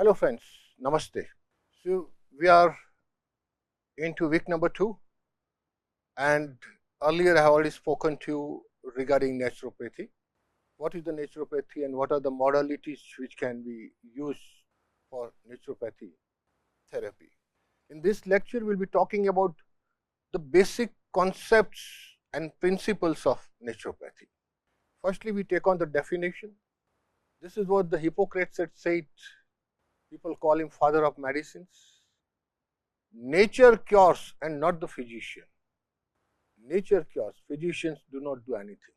Hello friends, Namaste. So we are into week number 2, and earlier I have already spoken to you regarding naturopathy. What is the naturopathy and what are the modalities which can be used for naturopathy therapy? In this lecture we will be talking about the basic concepts and principles of naturopathy. Firstly, we take on the definition. This is what the Hippocrates had said. People call him father of medicines. Nature cures and not the physician. Nature cures, physicians do not do anything.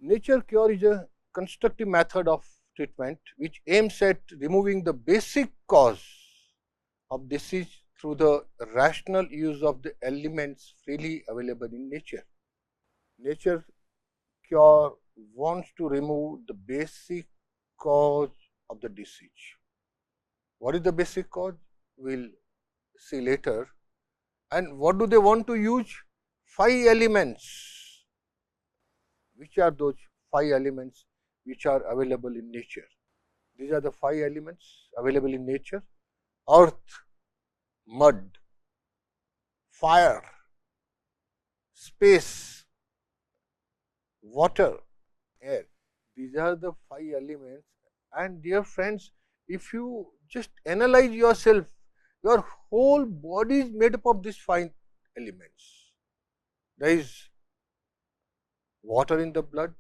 Nature cure is a constructive method of treatment which aims at removing the basic cause of disease through the rational use of the elements freely available in nature. Nature cure wants to remove the basic cause of the disease. What is the basic cause? We will see later. And what do they want to use? 5 elements. Which are those 5 elements which are available in nature? These are the 5 elements available in nature: earth, mud, fire, space, water, air. These are the 5 elements. And dear friends, if you just analyze yourself, your whole body is made up of these 5 elements. There is water in the blood,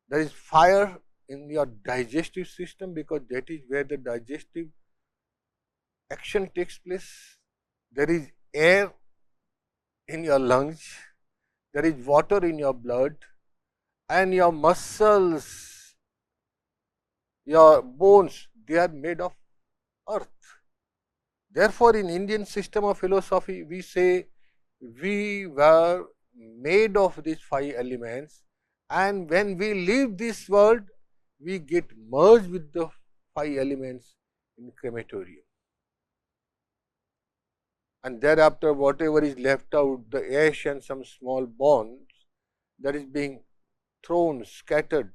there is fire in your digestive system because that is where the digestive action takes place. There is air in your lungs, there is water in your blood, and your muscles, your bones, they are made of earth. Therefore, in Indian system of philosophy, we say we were made of these 5 elements, and when we leave this world, we get merged with the 5 elements in crematorium. And thereafter, whatever is left out, the ash and some small bones, that is being thrown, scattered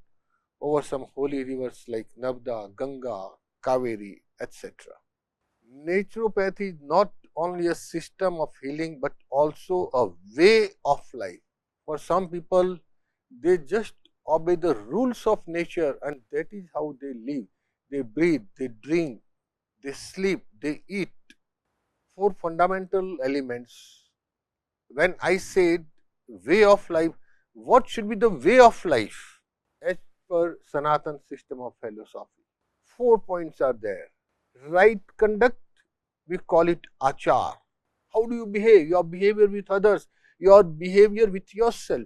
over some holy rivers like Narmada, Ganga, Kaveri, etc. Naturopathy is not only a system of healing but also a way of life. For some people, they just obey the rules of nature and that is how they live. They breathe, they drink, they sleep, they eat. 4 fundamental elements. When I said way of life, what should be the way of life as per Sanatan system of philosophy? 4 points are there. Right conduct, we call it achar. How do you behave? Your behavior with others, your behavior with yourself.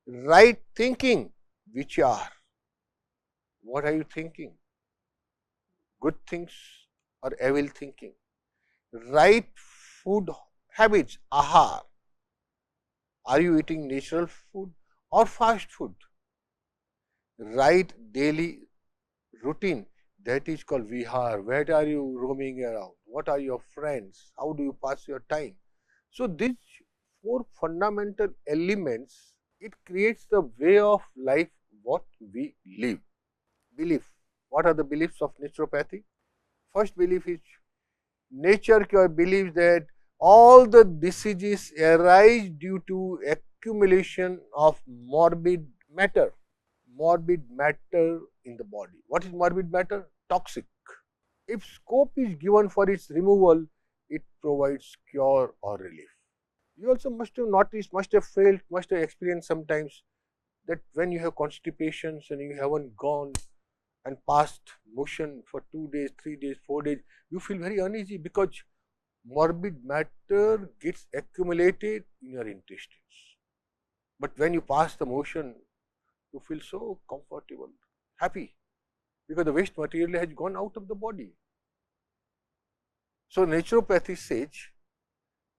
Right thinking, vichar. What are you thinking? Good things or evil thinking? Right food habits, ahar. Are you eating natural food or fast food? Right daily routine, that is called vihar. Where are you roaming around? What are your friends? How do you pass your time? So, these 4 fundamental elements, it creates the way of life what we live. Belief. What are the beliefs of naturopathy? First belief is nature cure believes that all the diseases arise due to accumulation of morbid matter. Morbid matter in the body. What is morbid matter? Toxic. If scope is given for its removal, it provides cure or relief. You also must have noticed, must have felt, must have experienced sometimes that when you have constipations and you haven't gone and passed motion for 2 days, 3 days, 4 days, you feel very uneasy because morbid matter gets accumulated in your intestines. But when you pass the motion, you feel so comfortable, happy, because the waste material has gone out of the body. So, naturopathy says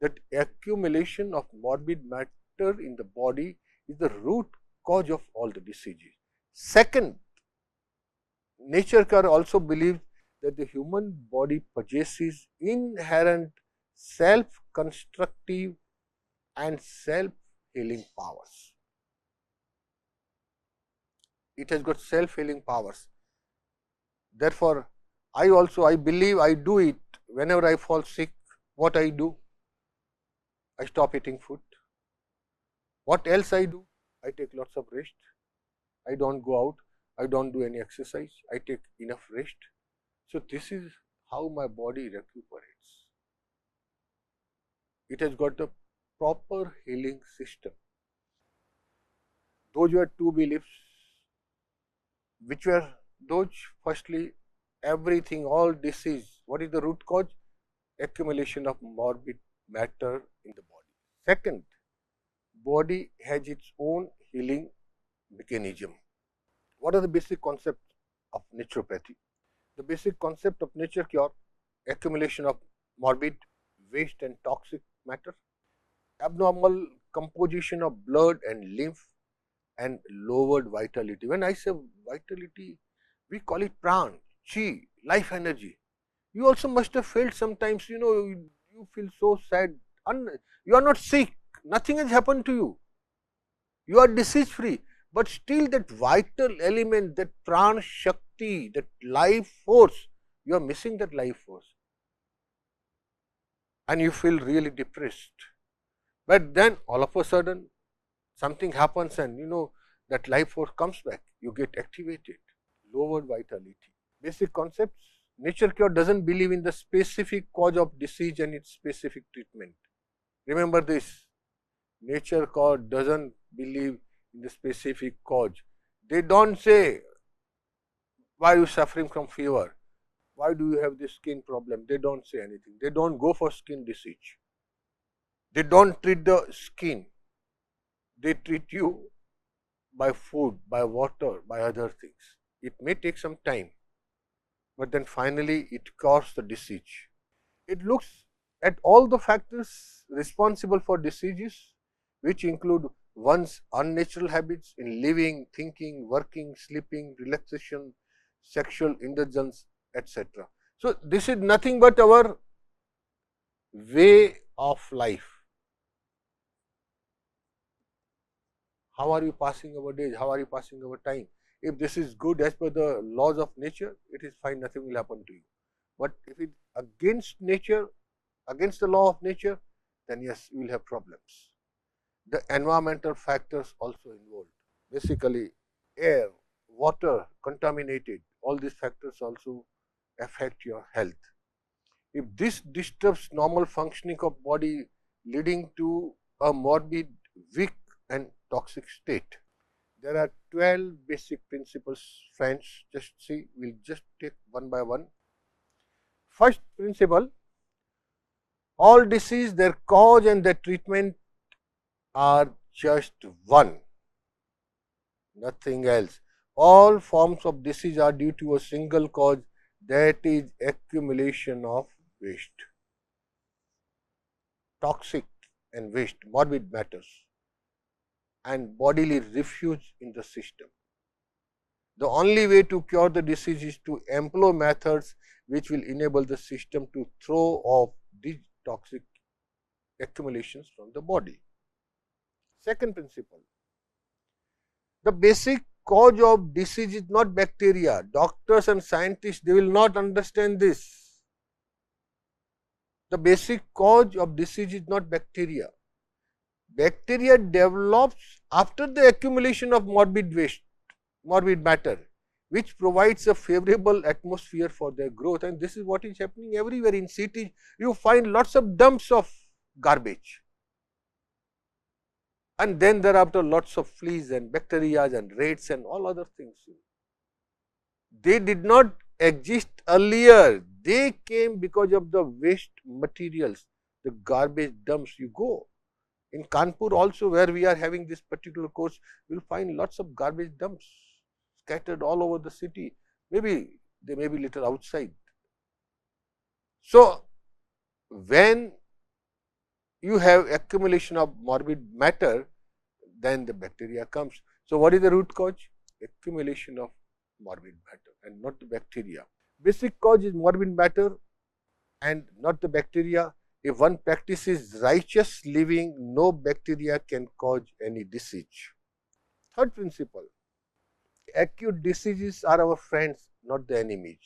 that accumulation of morbid matter in the body is the root cause of all the diseases. Second, nature cure also believes that the human body possesses inherent self-constructive and self-healing powers. It has got self-healing powers. Therefore, I believe I do it. Whenever I fall sick, what I do? I stop eating food. What else I do? I take lots of rest. I don't go out. I don't do any exercise. I take enough rest. So this is how my body recuperates. It has got a proper healing system. Those were two beliefs, which were those. Firstly, everything, all disease. What is the root cause? Accumulation of morbid matter in the body. Second, body has its own healing mechanism. What are the basic concepts of naturopathy? The basic concept of nature cure: accumulation of morbid waste and toxic matter, abnormal composition of blood and lymph, and lowered vitality. When I say vitality, we call it pran, chi, life energy. You also must have felt sometimes, you feel so sad. You are not sick, nothing has happened to you. You are disease free, but still that vital element, that pran shakti, that life force, you are missing that life force. And you feel really depressed. But then all of a sudden, something happens and that life force comes back. You get activated, lowered vitality. Basic concepts. Nature cure doesn't believe in the specific cause of disease and its specific treatment. Remember this. Nature cure doesn't believe in the specific cause. They don't say, why are you suffering from fever? Why do you have this skin problem? They don't say anything. They don't go for skin disease. They don't treat the skin. They treat you by food, by water, by other things. It may take some time, but then finally it cures the disease. It looks at all the factors responsible for diseases, which include one's unnatural habits in living, thinking, working, sleeping, relaxation, sexual indulgence, etc. So, this is nothing but our way of life. How are you passing our days? How are you passing our time? If this is good as per the laws of nature, it is fine, nothing will happen to you. But if it is against nature, against the law of nature, then yes, you will have problems. The environmental factors also involved. Basically, air, water, contaminated, all these factors also affect your health. If this disturbs normal functioning of body, leading to a morbid, weak and toxic state. There are 12 basic principles, friends. Just see, we'll just take one by one. First principle: all disease, their cause and their treatment are just one, nothing else. All forms of disease are due to a single cause, that is accumulation of waste, toxic and waste, morbid matters, and bodily refuse in the system. The only way to cure the disease is to employ methods which will enable the system to throw off these toxic accumulations from the body. Second principle: the basic cause of disease is not bacteria. Doctors and scientists, they will not understand this. The basic cause of disease is not bacteria. Bacteria develops after the accumulation of morbid waste, morbid matter, which provides a favorable atmosphere for their growth. And this is what is happening everywhere. In cities, you find lots of dumps of garbage. And then thereafter lots of fleas and bacteria and rats and all other things. They did not exist earlier. They came because of the waste materials, the garbage dumps. You go in Kanpur also, where we are having this particular course, you will find lots of garbage dumps scattered all over the city. Maybe they may be little outside. So, when you have accumulation of morbid matter, then the bacteria comes. So, what is the root cause? Accumulation of morbid matter and not the bacteria. Basic cause is morbid matter and not the bacteria. If one practices righteous living, no bacteria can cause any disease. Third principle: acute diseases are our friends, not the enemies.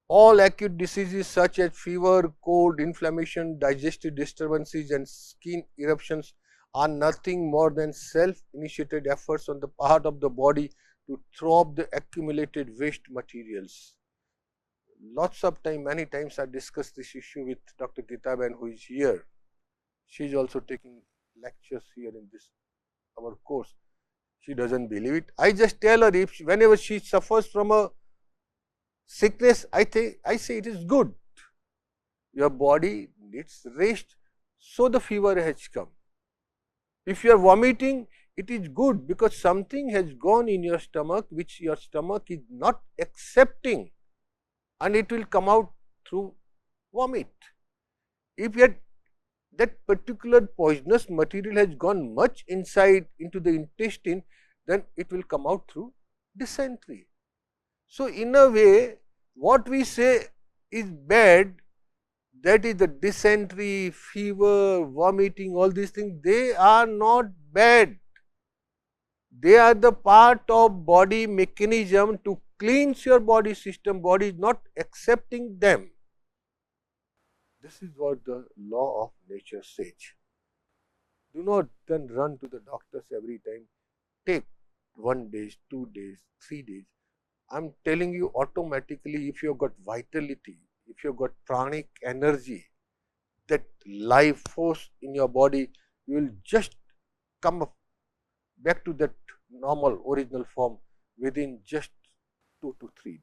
All acute diseases such as fever, cold, inflammation, digestive disturbances and skin eruptions are nothing more than self-initiated efforts on the part of the body to throw off the accumulated waste materials. Lots of time, many times I discussed this issue with Dr. Gitaben, who is here. She is also taking lectures here in this our course. She doesn't believe it. I just tell her, if whenever she suffers from a sickness, I say it is good. Your body needs rest, so the fever has come. If you are vomiting, it is good because something has gone in your stomach which your stomach is not accepting, and it will come out through vomit. If yet that particular poisonous material has gone much inside into the intestine, then it will come out through dysentery. So, in a way, what we say is bad, that is the dysentery, fever, vomiting, all these things, they are not bad. They are the part of body mechanism to cleanse your body system. Body is not accepting them. This is what the law of nature says. Do not then run to the doctors every time. Take 1 day, 2 days, 3 days. I'm telling you, automatically, if you've got vitality, if you've got pranic energy, that life force in your body, you will just come back to that normal original form within just 2 to 3 days.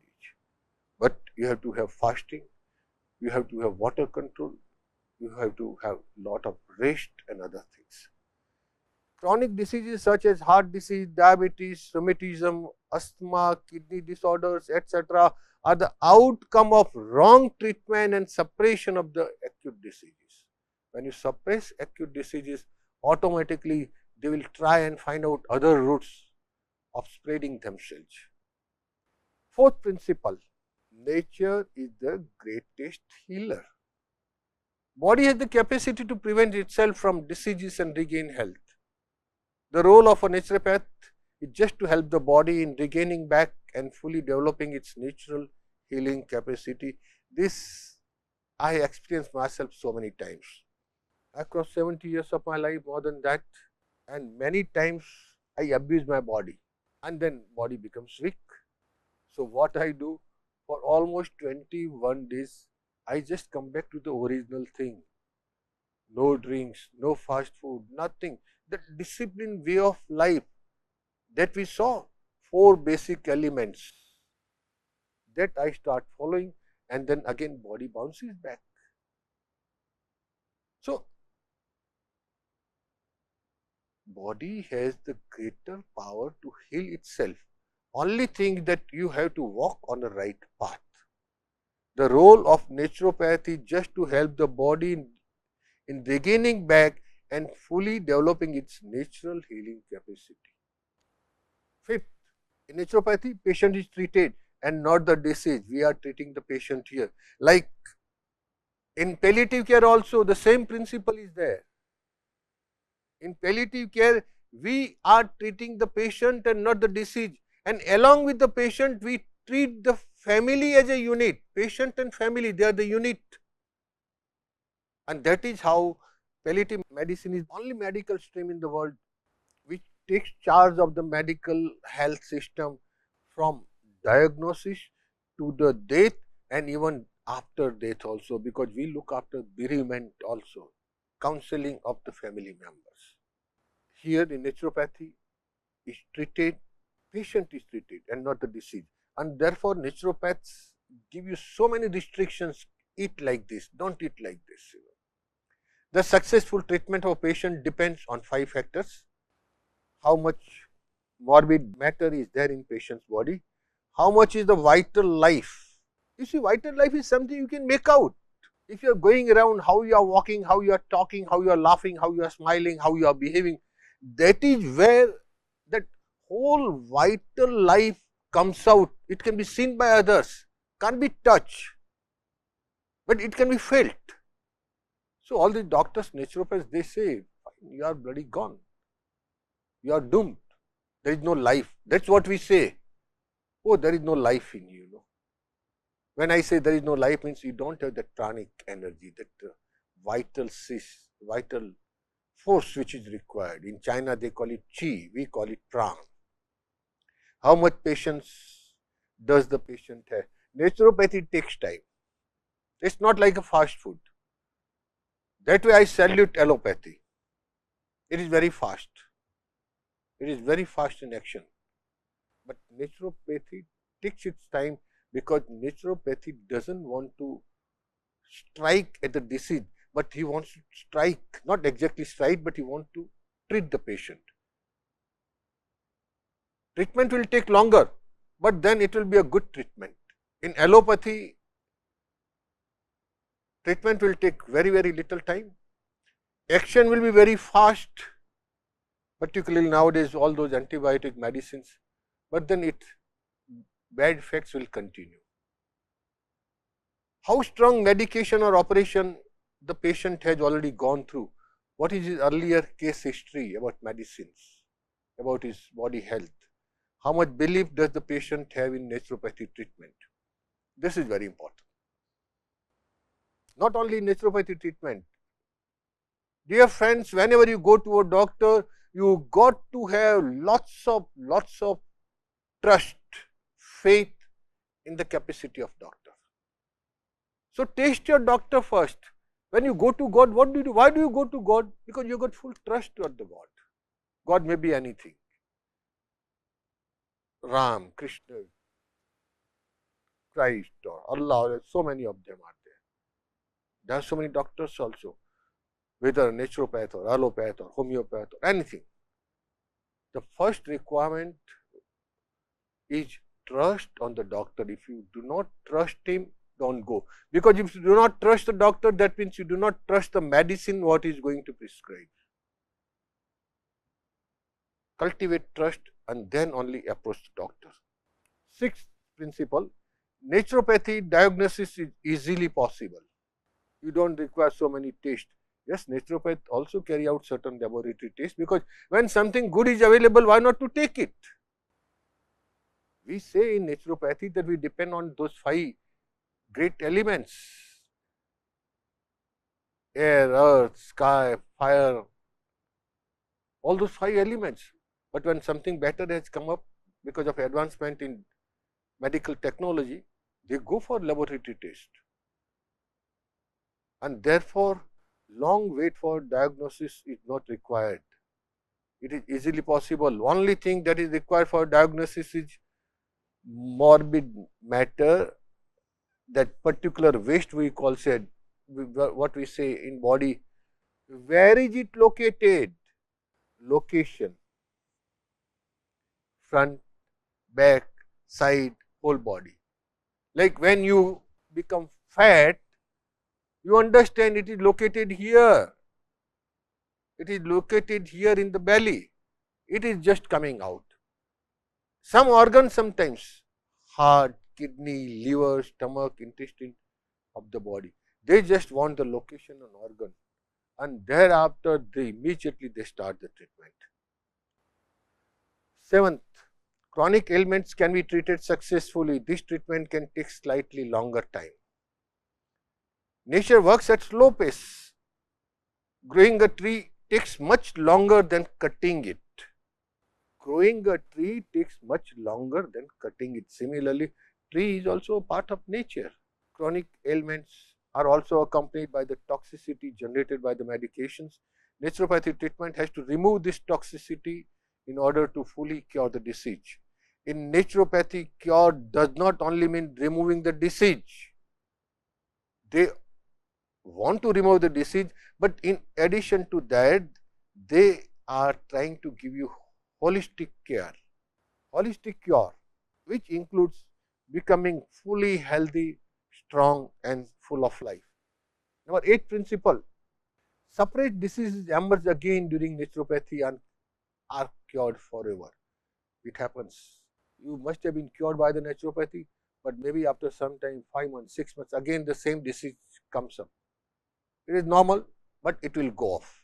But you have to have fasting, you have to have water control, you have to have lot of rest and other things. Chronic diseases such as heart disease, diabetes, rheumatism, asthma, kidney disorders, etc. are the outcome of wrong treatment and suppression of the acute diseases. When you suppress acute diseases, automatically they will try and find out other routes of spreading themselves. Fourth principle, nature is the greatest healer. Body has the capacity to prevent itself from diseases and regain health. The role of a naturopath is just to help the body in regaining back and fully developing its natural healing capacity. This I experienced myself so many times. Across 70 years of my life, more than that, and many times I abuse my body and then body becomes weak. So what I do, for almost 21 days, I just come back to the original thing. No drinks, no fast food, nothing. The disciplined way of life that we saw, 4 basic elements that I start following, and then again body bounces back. So, body has the greater power to heal itself. Only thing that you have to walk on the right path. The role of naturopathy is just to help the body in regaining back and fully developing its natural healing capacity. Fifth, in naturopathy, patient is treated and not the disease. We are treating the patient here. Like in palliative care also, the same principle is there. In palliative care, we are treating the patient and not the disease. And along with the patient, we treat the family as a unit. Patient and family, they are the unit. And that is how palliative medicine is the only medical stream in the world which takes charge of the medical health system from diagnosis to the death and even after death also, because we look after bereavement also, counseling of the family members. Here in naturopathy is treated, patient is treated and not the disease, and therefore naturopaths give you so many restrictions: eat like this, don't eat like this. The successful treatment of a patient depends on 5 factors: how much morbid matter is there in patient's body, how much is the vital life. You see, vital life is something you can make out. If you are going around, how you are walking, how you are talking, how you are laughing, how you are smiling, how you are behaving, that is where that whole vital life comes out. It can be seen by others, can't be touched, but it can be felt. So all the doctors, naturopaths, they say, you are bloody gone. You are doomed. There is no life. That's what we say. Oh, there is no life in you. When I say there is no life, means you don't have that pranic energy, that vital force which is required. In China, they call it chi, we call it pran. How much patience does the patient have? Naturopathy takes time. It's not like a fast food. That way I salute allopathy. It is very fast. It is very fast in action. But naturopathy takes its time because naturopathy doesn't want to strike at the disease, but he wants to strike, not exactly strike, but he wants to treat the patient. Treatment will take longer, but then it will be a good treatment. In allopathy, treatment will take very, very little time. Action will be very fast, particularly nowadays, all those antibiotic medicines, but then bad effects will continue. How strong medication or operation the patient has already gone through? What is his earlier case history about medicines, about his body health? How much belief does the patient have in naturopathy treatment? This is very important. Not only naturopathy treatment. Dear friends, whenever you go to a doctor, you got to have lots of trust, faith in the capacity of doctor. So taste your doctor first. When you go to God, what do you do? Why do you go to God? Because you got full trust toward the God. God may be anything. Ram, Krishna, Christ, or Allah, so many of them are there. There are so many doctors also, whether naturopath or allopath or homeopath or anything. The first requirement is trust on the doctor. If you do not trust him, don't go. Because if you do not trust the doctor, that means you do not trust the medicine what he is going to prescribe. Cultivate trust and then only approach the doctor. Sixth principle, naturopathy diagnosis is easily possible. You don't require so many tests. Yes, naturopath also carry out certain laboratory tests, because when something good is available, why not to take it? We say in naturopathy that we depend on those 5 great elements: air, earth, sky, fire, all those 5 elements. But when something better has come up because of advancement in medical technology, they go for laboratory test. And therefore, long wait for diagnosis is not required. It is easily possible. Only thing that is required for diagnosis is morbid matter, that particular waste we call said, what we say in body. Where is it located? Location. Front, back, side, whole body. Like when you become fat, you understand it is located here. It is located here in the belly. It is just coming out. Some organs sometimes, heart, kidney, liver, stomach, intestine of the body, they just want the location and organ, and thereafter immediately they start the treatment. Seventh, chronic ailments can be treated successfully. This treatment can take slightly longer time. Nature works at slow pace. Growing a tree takes much longer than cutting it. Growing a tree takes much longer than cutting it. Similarly, tree is also a part of nature. Chronic ailments are also accompanied by the toxicity generated by the medications. Naturopathy treatment has to remove this toxicity in order to fully cure the disease. In naturopathy, cure does not only mean removing the disease. They want to remove the disease, but in addition to that, they are trying to give you holistic care, holistic cure, which includes becoming fully healthy, strong and full of life. Number 8 principle, separate diseases emerge again during naturopathy and are cured forever. It happens. You must have been cured by the naturopathy, but maybe after some time, 5 months, 6 months, again the same disease comes up. It is normal, but it will go off.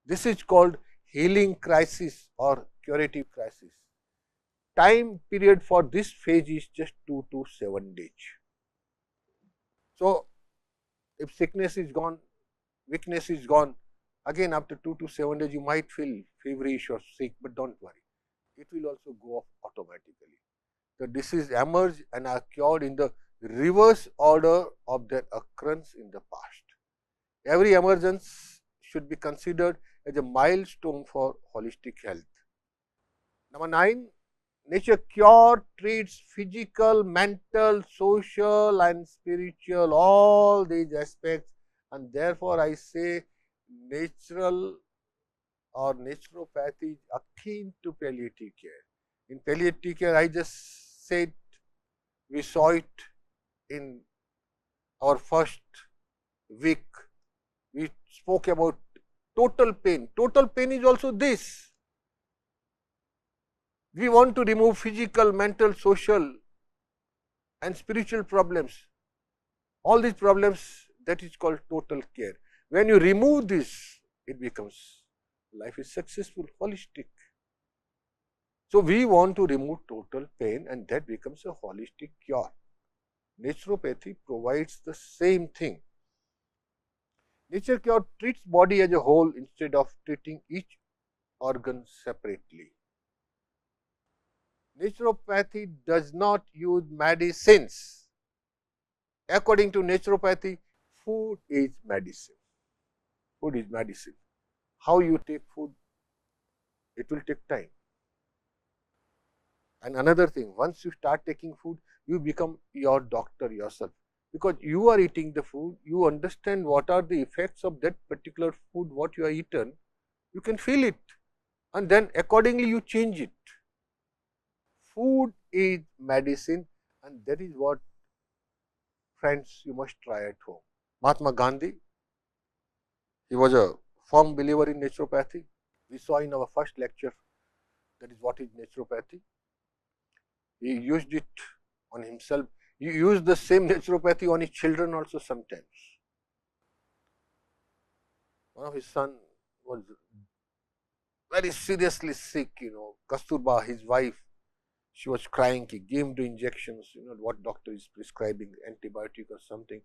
This is called healing crisis or curative crisis. Time period for this phase is just 2 to 7 days. So, if sickness is gone, weakness is gone, again after 2 to 7 days you might feel feverish or sick, but don't worry, it will also go off automatically. The disease emerge and are cured in the reverse order of their occurrence in the past. Every emergence should be considered as a milestone for holistic health. Number 9, nature cure treats physical, mental, social and spiritual, all these aspects, and therefore I say natural or naturopathy is akin to palliative care. In palliative care, I just said we saw it in our first week. We spoke about total pain. Total pain is also this. We want to remove physical, mental, social and spiritual problems. All these problems, that is called total care. When you remove this, it becomes life is successful, holistic. So we want to remove total pain and that becomes a holistic cure. Naturopathy provides the same thing. Nature cure treats body as a whole instead of treating each organ separately. Naturopathy does not use medicines. According to naturopathy, food is medicine. Food is medicine. How you take food, it will take time. And another thing, once you start taking food, you become your doctor yourself. Because you are eating the food, you understand what are the effects of that particular food, what you are eaten, you can feel it. And then accordingly you change it. Food is medicine, and that is what, friends, you must try at home. Mahatma Gandhi, he was a firm believer in naturopathy. We saw in our first lecture that is what is naturopathy. He used it on himself. He used the same naturopathy on his children also sometimes. One of his son was very seriously sick, Kasturba, his wife, she was crying. He gave him the injections, what doctor is prescribing, antibiotic or something.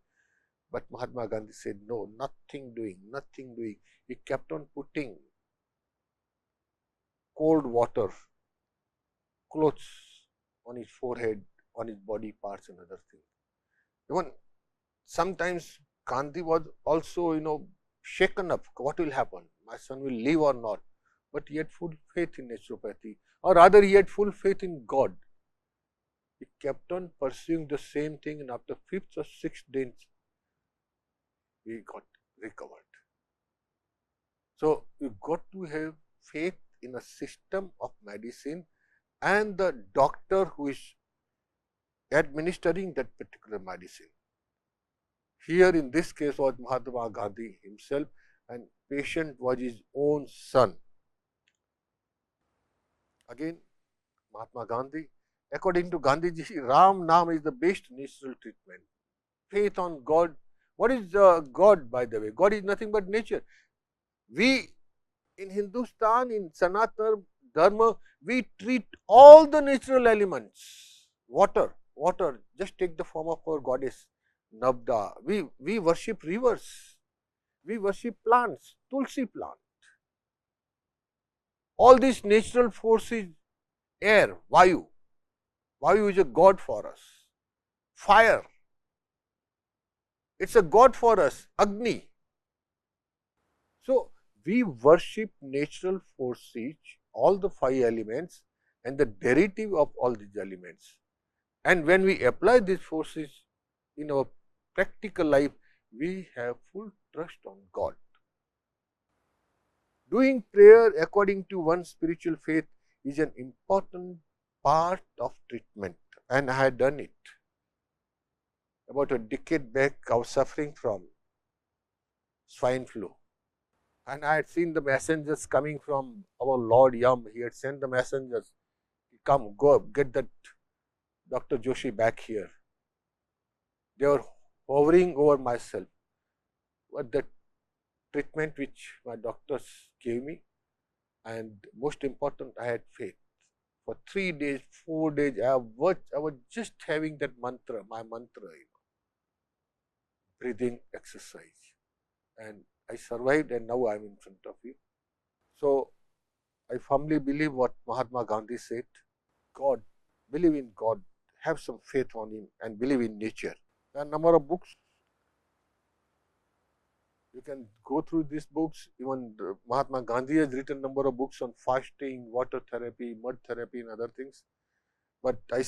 But Mahatma Gandhi said, no, nothing doing, nothing doing. He kept on putting cold water, clothes on his forehead, on his body parts and other things. Even sometimes Gandhi was also, shaken up. What will happen? My son will live or not? But he had full faith in naturopathy, or rather he had full faith in God. He kept on pursuing the same thing, and after 5th or 6th day, he got recovered. So you got to have faith in a system of medicine and the doctor who is administering that particular medicine. Here in this case was Mahatma Gandhi himself, and patient was his own son. Again, Mahatma Gandhi, according to Gandhiji, Ram Nam is the best natural treatment. Faith on God. What is God, by the way? God is nothing but nature. We in Hindustan, in Sanatana Dharma, we treat all the natural elements. Water, just take the form of our goddess, Nabda. We worship rivers. We worship plants, Tulsi plant. All these natural forces, air, Vayu. Vayu is a god for us. Fire, it's a god for us. Agni. So, we worship natural forces, all the 5 elements and the derivative of all these elements. And when we apply these forces in our practical life, we have full trust on God. Doing prayer according to one's spiritual faith is an important part of treatment, and I had done it. About a decade back, I was suffering from swine flu. And I had seen the messengers coming from our Lord Yam. He had sent the messengers, come, go, get that Dr. Joshi back here. They were hovering over myself. But the treatment which my doctors gave me, and most important, I had faith. For 3 days, 4 days, I was just having that mantra, my mantra. breathing exercise. And I survived, and now I am in front of you. So I firmly believe what Mahatma Gandhi said: God, believe in God, have some faith on Him, and believe in nature. There are a number of books. You can go through these books. Even Mahatma Gandhi has written a number of books on fasting, water therapy, mud therapy, and other things. But I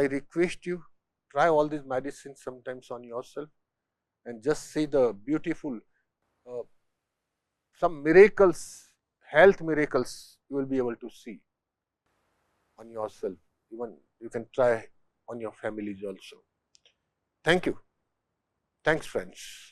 request you, try all these medicines sometimes on yourself and just see the beautiful, uh, some miracles, health miracles you will be able to see on yourself. Even you can try on your families also. Thank you. Thanks, friends.